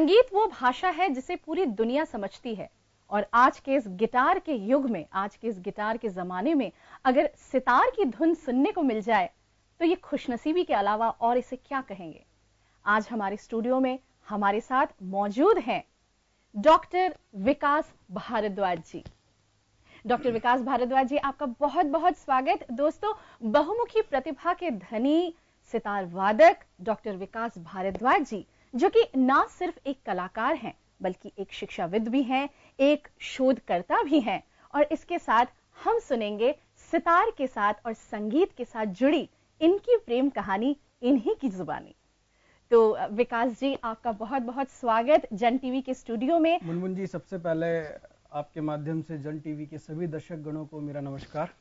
संगीत वो भाषा है जिसे पूरी दुनिया समझती है और आज के इस गिटार के युग में, आज के इस गिटार के जमाने में अगर सितार की धुन सुनने को मिल जाए तो ये खुशनसीबी के अलावा और इसे क्या कहेंगे। आज हमारे स्टूडियो में हमारे साथ मौजूद हैं डॉक्टर विकास भारद्वाज जी। डॉक्टर विकास भारद्वाज जी, आपका बहुत बहुत स्वागत। दोस्तों, बहुमुखी प्रतिभा के धनी सितार वादक डॉक्टर विकास भारद्वाज जी, जो कि ना सिर्फ एक कलाकार हैं बल्कि एक शिक्षाविद भी हैं, एक शोधकर्ता भी हैं, और इसके साथ हम सुनेंगे सितार के साथ और संगीत के साथ जुड़ी इनकी प्रेम कहानी इन्हीं की जुबानी। तो विकास जी, आपका बहुत बहुत स्वागत जन टीवी के स्टूडियो में। मुनमुन जी, सबसे पहले आपके माध्यम से जन टीवी के सभी दर्शक गणों को मेरा नमस्कार।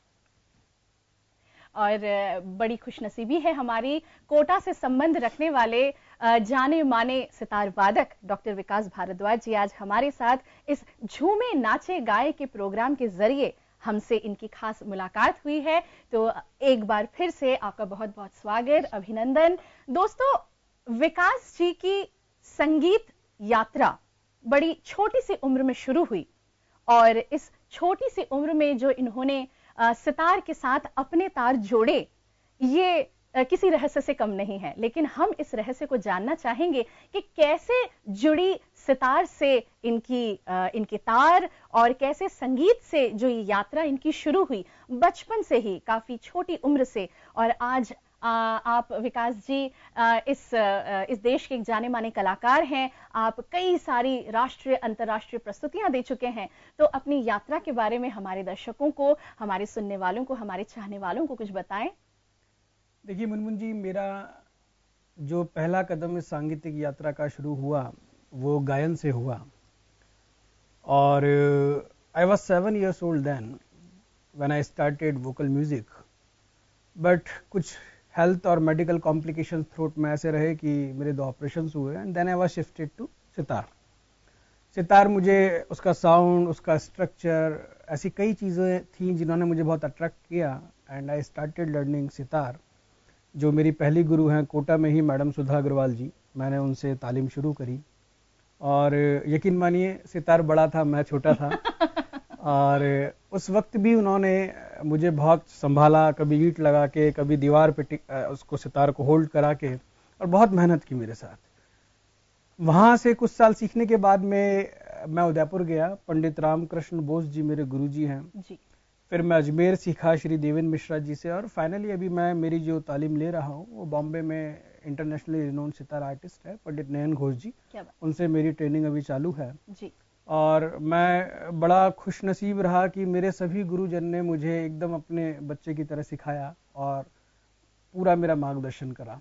और बड़ी खुशनसीबी है हमारी, कोटा से संबंध रखने वाले जाने माने सितार वादक डॉक्टर विकास भारद्वाज जी आज हमारे साथ इस झूमे नाचे गाए के प्रोग्राम के जरिए हमसे इनकी खास मुलाकात हुई है। तो एक बार फिर से आपका बहुत बहुत स्वागत, अभिनंदन। दोस्तों, विकास जी की संगीत यात्रा बड़ी छोटी सी उम्र में शुरू हुई और इस छोटी सी उम्र में जो इन्होंने सितार के साथ अपने तार जोड़े, ये किसी रहस्य से कम नहीं है। लेकिन हम इस रहस्य को जानना चाहेंगे कि कैसे जुड़ी सितार से इनके तार और कैसे संगीत से जो ये यात्रा इनकी शुरू हुई बचपन से ही, काफी छोटी उम्र से। और आज आप विकास जी इस देश के एक जाने माने कलाकार हैं। आप कई सारी राष्ट्रीय अंतर्राष्ट्रीय प्रस्तुतियां दे चुके हैं। तो अपनी यात्रा के बारे में हमारे दर्शकों को, हमारे सुनने वालों को, हमारे चाहने वालों को कुछ बताएं। देखिए मुनमुन जी, मेरा जो पहला कदम इस सांगीतिक यात्रा का शुरू हुआ वो गायन से हुआ। और I was 7 years old then when I started vocal music, but कुछ हेल्थ और मेडिकल कॉम्प्लिकेशंस थ्रोट में ऐसे रहे कि मेरे 2 ऑपरेशंस हुए and then I was shifted to sitar. Sitar मुझे उसका साउंड, उसका स्ट्रक्चर, ऐसी कई चीज़ें थी जिन्होंने मुझे बहुत अट्रैक्ट किया and I started learning sitar. जो मेरी पहली गुरु हैं कोटा में ही मैडम सुधा अग्रवाल जी, मैंने उनसे तालीम शुरू करी। और यकीन मानिए, सितार बड़ा था, मैं छोटा था। और उस वक्त भी उन्होंने मुझे बहुत संभाला, कभी ईंट लगा के, कभी दीवार पे उसको सितार को होल्ड करा के, और बहुत मेहनत की मेरे साथ। वहाँ से कुछ साल सीखने के बाद में मैं उदयपुर गया। पंडित रामकृष्ण बोस जी मेरे गुरुजी हैं जी। फिर मैं अजमेर सीखा श्री देवेंद्र मिश्रा जी से, और फाइनली अभी मैं मेरी जो तालीम ले रहा हूँ वो बॉम्बे में इंटरनेशनली रिनोन सितार आर्टिस्ट है पंडित नयन घोष जी, उनसे मेरी ट्रेनिंग अभी चालू है जी। और मैं बड़ा खुशनसीब रहा कि मेरे सभी गुरुजन ने मुझे एकदम अपने बच्चे की तरह सिखाया और पूरा मेरा मार्गदर्शन करा।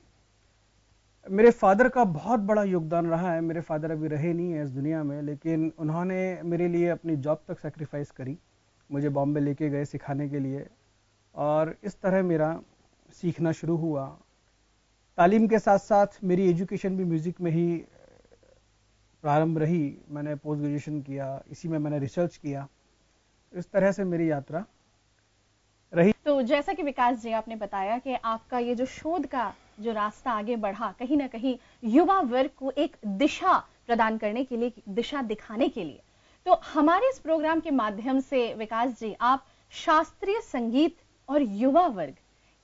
मेरे फादर का बहुत बड़ा योगदान रहा है। मेरे फादर अभी रहे नहीं है इस दुनिया में, लेकिन उन्होंने मेरे लिए अपनी जॉब तक सैक्रिफाइस करी, मुझे बॉम्बे लेके गए सिखाने के लिए, और इस तरह मेरा सीखना शुरू हुआ। तालीम के साथ साथ मेरी एजुकेशन भी म्यूजिक में ही प्रारंभ रही। मैंने पोस्ट ग्रेजुएशन किया, इसी में मैंने रिसर्च किया। इस तरह से मेरी यात्रा रही। तो जैसा कि विकास जी आपने बताया कि आपका ये जो शोध का जो रास्ता आगे बढ़ा, कहीं ना कहीं युवा वर्ग को एक दिशा प्रदान करने के लिए, दिशा दिखाने के लिए। तो हमारे इस प्रोग्राम के माध्यम से विकास जी, आप शास्त्रीय संगीत और युवा वर्ग,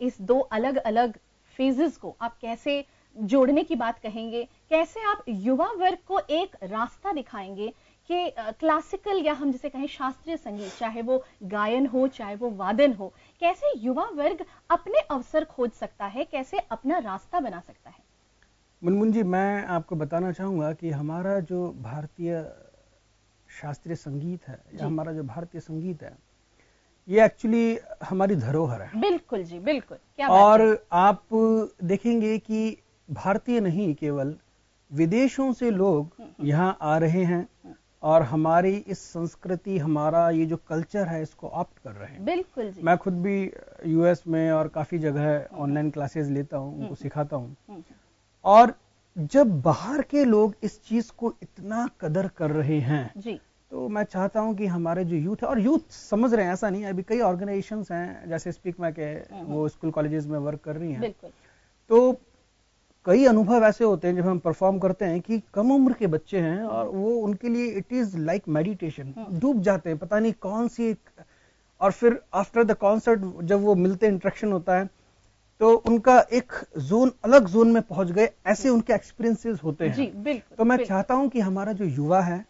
इस 2 अलग अलग फेजेस को आप कैसे जोड़ने की बात कहेंगे? कैसे आप युवा वर्ग को एक रास्ता दिखाएंगे कि क्लासिकल या हम जिसे कहें शास्त्रीय संगीत, चाहे वो गायन हो चाहे वो वादन हो, कैसे युवा वर्ग अपने अवसर खोज सकता है, कैसे अपना रास्ता बना सकता है? मुनमुन जी, मैं आपको बताना चाहूंगा कि हमारा जो भारतीय शास्त्रीय संगीत है या हमारा जो भारतीय संगीत है, ये एक्चुअली हमारी धरोहर है। बिल्कुल जी, बिल्कुल। क्या और आप देखेंगे कि भारतीय नहीं, केवल विदेशों से लोग यहाँ आ रहे हैं और हमारी इस संस्कृति, हमारा ये जो कल्चर है, इसको ऑप्ट कर रहे हैं। बिल्कुल जी। मैं खुद भी यूएस में और काफी जगह ऑनलाइन क्लासेस लेता हूँ, उनको सिखाता हूँ। और जब बाहर के लोग इस चीज को इतना कदर कर रहे हैं जी, तो मैं चाहता हूं कि हमारे जो यूथ है, और यूथ समझ रहे हैं, ऐसा नहीं है। अभी कई ऑर्गेनाइजेशंस हैं जैसे स्पीक मैं के, वो स्कूल कॉलेजेस में वर्क कर रही हैं। तो कई अनुभव ऐसे होते हैं जब हम परफॉर्म करते हैं कि कम उम्र के बच्चे हैं और वो उनके लिए इट इज लाइक मेडिटेशन, डूब जाते हैं, पता नहीं कौन सी और फिर आफ्टर द कॉन्सर्ट जब वो मिलते हैं, इंटरेक्शन होता है, तो उनका एक जोन, अलग जोन में पहुंच गए, ऐसे उनके एक्सपीरियंसेस होते हैं। जी, बिल्कुल। तो मैं चाहता हूं कि हमारा जो युवा है,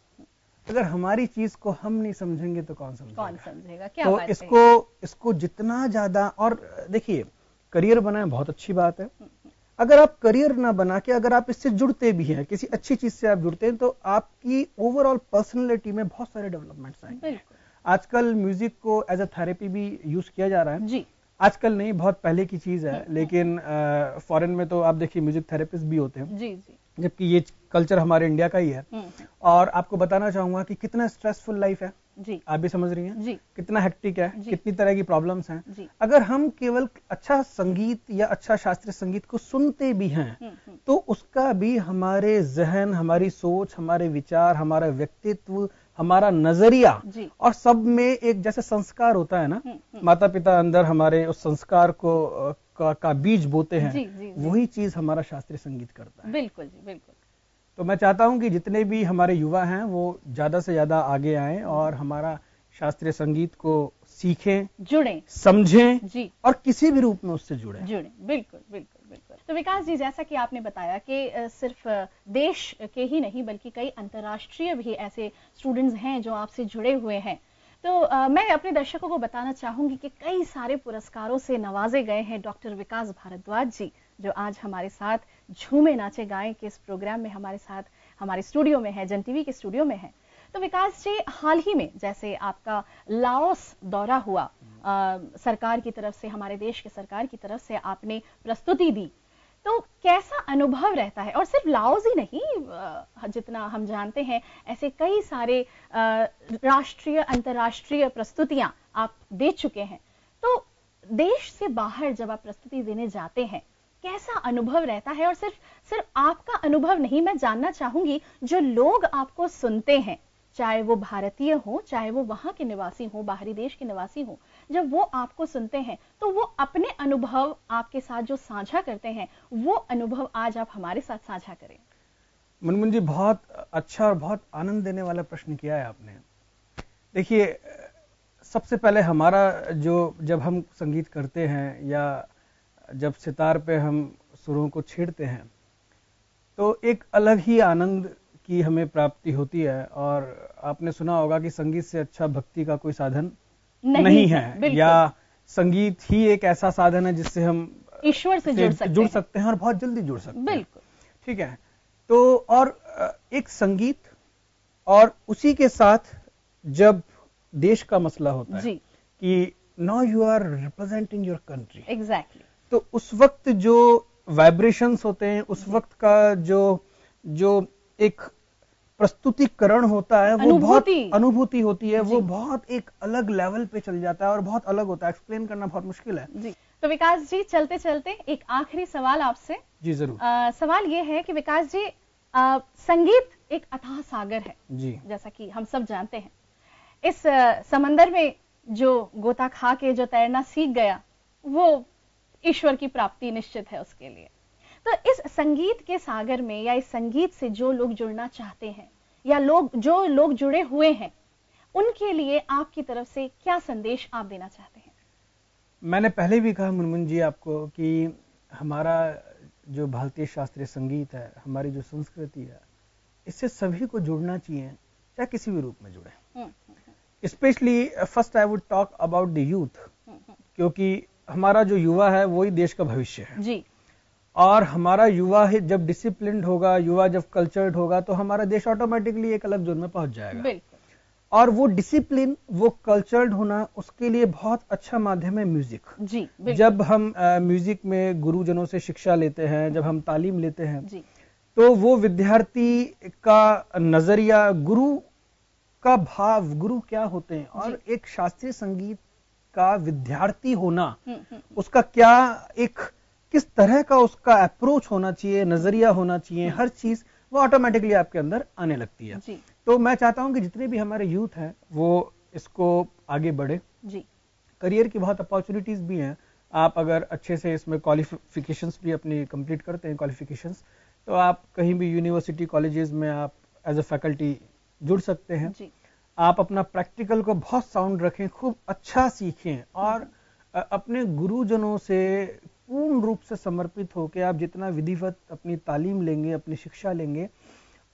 अगर हमारी चीज को हम नहीं समझेंगे तो कौन समझेगा? क्या तो बात इसको जितना ज्यादा, और देखिए करियर बनाए बहुत अच्छी बात है, अगर आप करियर ना बना के अगर आप इससे जुड़ते भी हैं, किसी अच्छी चीज से आप जुड़ते हैं, तो आपकी ओवरऑल पर्सनैलिटी में बहुत सारे डेवलपमेंट्स आएंगे। आजकल म्यूजिक को एज अ थेरेपी भी यूज किया जा रहा है जी। आजकल नहीं, बहुत पहले की चीज है, लेकिन फॉरेन में तो आप देखिए म्यूजिक थेरेपिस्ट भी होते हैं। जी जी। जबकि ये कल्चर हमारे इंडिया का ही है। और आपको बताना चाहूंगा कि कितना स्ट्रेसफुल लाइफ है जी, आप भी समझ रही हैं जी, कितना हेक्टिक है, कितनी तरह की प्रॉब्लम्स हैं जी। अगर हम केवल अच्छा संगीत या अच्छा शास्त्रीय संगीत को सुनते भी हैं तो उसका भी हमारे जहन, हमारी सोच, हमारे विचार, हमारा व्यक्तित्व, हमारा नजरिया और सब में एक जैसे संस्कार होता है ना, माता पिता अंदर हमारे उस संस्कार को का बीज बोते हैं, वही चीज हमारा शास्त्रीय संगीत करता है। बिल्कुल जी, बिल्कुल। तो मैं चाहता हूं कि जितने भी हमारे युवा हैं वो ज्यादा से ज्यादा आगे आएं और हमारा शास्त्रीय संगीत को सीखें, जुड़ें, समझें जी, और किसी भी रूप में उससे जुड़ें। बिल्कुल बिल्कुल बिल्कुल। तो विकास जी, जैसा कि आपने बताया कि सिर्फ देश के ही नहीं बल्कि कई अंतर्राष्ट्रीय भी ऐसे स्टूडेंट्स हैं जो आपसे जुड़े हुए हैं, तो मैं अपने दर्शकों को बताना चाहूंगी कि कई सारे पुरस्कारों से नवाजे गए हैं डॉक्टर विकास भारद्वाज जी, जो आज हमारे साथ झूमे नाचे गाएं के इस प्रोग्राम में हमारे साथ हमारे स्टूडियो में है, जन टीवी के स्टूडियो में है। तो विकास जी, हाल ही में जैसे आपका लाओस दौरा हुआ, सरकार की तरफ से, हमारे देश के सरकार की तरफ से आपने प्रस्तुति दी, तो कैसा अनुभव रहता है? और सिर्फ लाओस ही नहीं, जितना हम जानते हैं ऐसे कई सारे राष्ट्रीय अंतर्राष्ट्रीय प्रस्तुतियां आप दे चुके हैं, तो देश से बाहर जब आप प्रस्तुति देने जाते हैं कैसा अनुभव रहता है? और सिर्फ आपका अनुभव नहीं, मैं जानना चाहूंगी जो लोग आपको सुनते हैं, चाहे वो भारतीय हो, चाहे वो वहां के निवासी हो, बाहरी देश के निवासी हो, जब वो आपको सुनते हैं तो वो अपने अनुभव आपके साथ जो साझा करते हैं, वो अनुभव आज आप हमारे साथ साझा करें। मुनमुन जी, बहुत अच्छा और बहुत आनंद देने वाला प्रश्न किया है आपने। देखिए, सबसे पहले हमारा जब हम संगीत करते हैं या जब सितार पे हम सुरों को छेड़ते हैं तो एक अलग ही आनंद की हमें प्राप्ति होती है। और आपने सुना होगा कि संगीत से अच्छा भक्ति का कोई साधन नहीं है, या संगीत ही एक ऐसा साधन है जिससे हम ईश्वर से जुड़ सकते हैं और बहुत जल्दी जुड़ सकते हैं। बिल्कुल, ठीक है। तो और एक संगीत और उसी के साथ जब देश का मसला होता है कि now you are representing your country, exactly, तो उस वक्त जो वाइब्रेशंस होते हैं, उस वक्त का जो एक प्रस्तुतिकरण होता है, वो बहुत अनुभूति होती है, वो बहुत एक अलग लेवल पे चल जाता है और बहुत अलग होता है, एक्सप्लेन करना बहुत मुश्किल है जी। तो विकास जी, चलते चलते एक आखिरी सवाल आपसे। जी जरूर। सवाल ये है कि विकास जी, संगीत एक अथाह सागर है जी, जैसा कि हम सब जानते हैं। इस समंदर में जो गोता खा के जो तैरना सीख गया, वो ईश्वर की प्राप्ति निश्चित है उसके लिए। तो इस संगीत के सागर में या इस संगीत से जो लोग जुड़ना चाहते हैं या जो लोग जुड़े हुए हैं, उनके लिए आपकी तरफ से क्या संदेश आप देना चाहते हैं? मैंने पहले भी कहा मुनमुन जी आपको कि हमारा जो भारतीय शास्त्रीय संगीत है, हमारी जो संस्कृति है, इससे सभी को जुड़ना चाहिए, चाहे किसी भी रूप में जुड़े। Specially first I would talk about the youth, क्योंकि हमारा जो युवा है वही देश का भविष्य है जी। और हमारा युवा जब डिसिप्लिन्ड होगा, युवा जब कल्चर्ड होगा, तो हमारा देश ऑटोमेटिकली एक अलग जोन में पहुंच जाएगा। बिल्कुल। और वो डिसिप्लिन, वो कल्चर्ड होना, उसके लिए बहुत अच्छा माध्यम है म्यूजिक जी। जब हम म्यूजिक में गुरुजनों से शिक्षा लेते हैं, जब हम तालीम लेते हैं जी, तो वो विद्यार्थी का नजरिया, गुरु का भाव, गुरु क्या होते हैं और एक शास्त्रीय संगीत का विद्यार्थी होना, उसका क्या किस तरह का उसका अप्रोच होना चाहिए, नजरिया होना चाहिए, हर चीज वो ऑटोमेटिकली आपके अंदर आने लगती है जी। तो मैं चाहता हूं कि जितने भी हमारे यूथ हैं वो इसको आगे बढ़े जी। करियर की बहुत अपॉर्चुनिटीज भी हैं, आप अगर अच्छे से इसमें क्वालिफिकेशंस भी अपनी कंप्लीट करते हैं, क्वालिफिकेशंस, तो आप कहीं भी यूनिवर्सिटी कॉलेजेस में आप एज अ फैकल्टी जुड़ सकते हैं जी। आप अपना प्रैक्टिकल को बहुत साउंड रखें, खूब अच्छा सीखें और अपने गुरुजनों से पूर्ण रूप से समर्पित होकर आप जितना विधिवत अपनी तालीम लेंगे, अपनी शिक्षा लेंगे,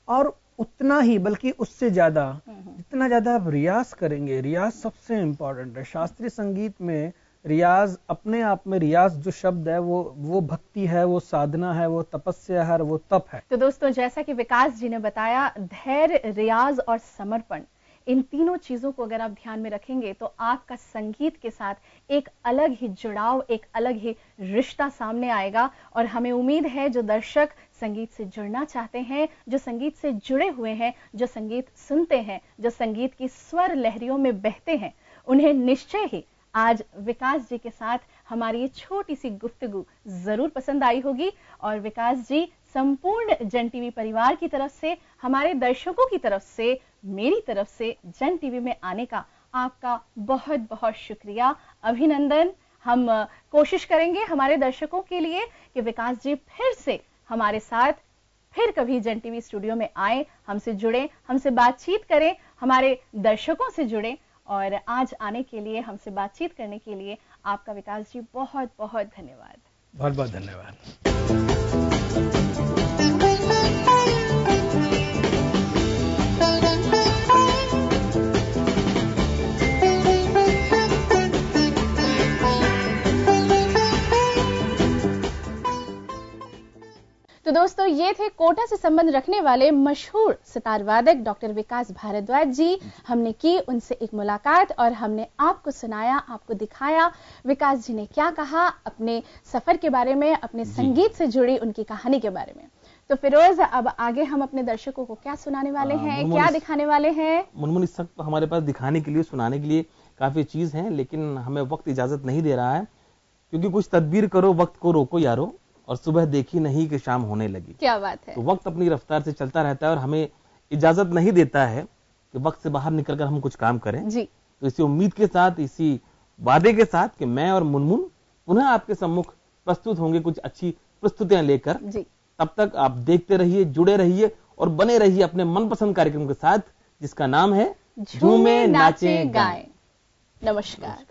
और उतना ही बल्कि उससे ज्यादा, जितना ज्यादा आप रियाज करेंगे, रियाज सबसे इंपॉर्टेंट है। शास्त्रीय संगीत में रियाज अपने आप में, रियाज जो शब्द है वो भक्ति है, वो साधना है, वो तपस्या है, वो तप है। तो दोस्तों, जैसा कि विकास जी ने बताया, धैर्य, रियाज और समर्पण, इन तीनों चीजों को अगर आप ध्यान में रखेंगे तो आपका संगीत के साथ एक अलग ही जुड़ाव, एक अलग ही रिश्ता सामने आएगा। और हमें उम्मीद है जो दर्शक संगीत से जुड़ना चाहते हैं, जो संगीत से जुड़े हुए हैं, जो संगीत सुनते हैं, जो संगीत की स्वर लहरियों में बहते हैं, उन्हें निश्चय ही आज विकास जी के साथ हमारी ये छोटी सी गुफ्तगू जरूर पसंद आई होगी। और विकास जी, संपूर्ण जन टीवी परिवार की तरफ से, हमारे दर्शकों की तरफ से, मेरी तरफ से जन टीवी में आने का आपका बहुत बहुत शुक्रिया, अभिनंदन। हम कोशिश करेंगे हमारे दर्शकों के लिए कि विकास जी फिर से हमारे साथ फिर कभी जन टीवी स्टूडियो में आए, हमसे जुड़े, हमसे बातचीत करें, हमारे दर्शकों से जुड़े। और आज आने के लिए, हमसे बातचीत करने के लिए आपका विकास जी बहुत बहुत धन्यवाद। बहुत बहुत धन्यवाद। तो दोस्तों, ये थे कोटा से संबंध रखने वाले मशहूर सितार वादक डॉक्टर विकास भारद्वाज जी। हमने की उनसे एक मुलाकात और हमने आपको सुनाया, आपको दिखाया विकास जी ने क्या कहा अपने सफर के बारे में, अपने संगीत से जुड़ी उनकी कहानी के बारे में। तो फिरोज, अब आगे हम अपने दर्शकों को क्या सुनाने वाले हैं, क्या दिखाने वाले हैं? मुनमुन, इस वक्त हमारे पास दिखाने के लिए, सुनाने के लिए काफी चीज है, लेकिन हमें वक्त इजाजत नहीं दे रहा है, क्योंकि कुछ तदबीर करो, वक्त को रोको यारो, और सुबह देखी नहीं कि शाम होने लगी। क्या बात है। तो वक्त अपनी रफ्तार से चलता रहता है और हमें इजाजत नहीं देता है कि वक्त से बाहर निकलकर हम कुछ काम करें जी। तो इसी उम्मीद के साथ, इसी वादे के साथ कि मैं और मुनमुन पुनः आपके सम्मुख प्रस्तुत होंगे कुछ अच्छी प्रस्तुतियां लेकर जी। तब तक आप देखते रहिए, जुड़े रहिए और बने रहिए अपने मनपसंद कार्यक्रम के साथ, जिसका नाम है झूमे नाचे गाएं। नमस्कार।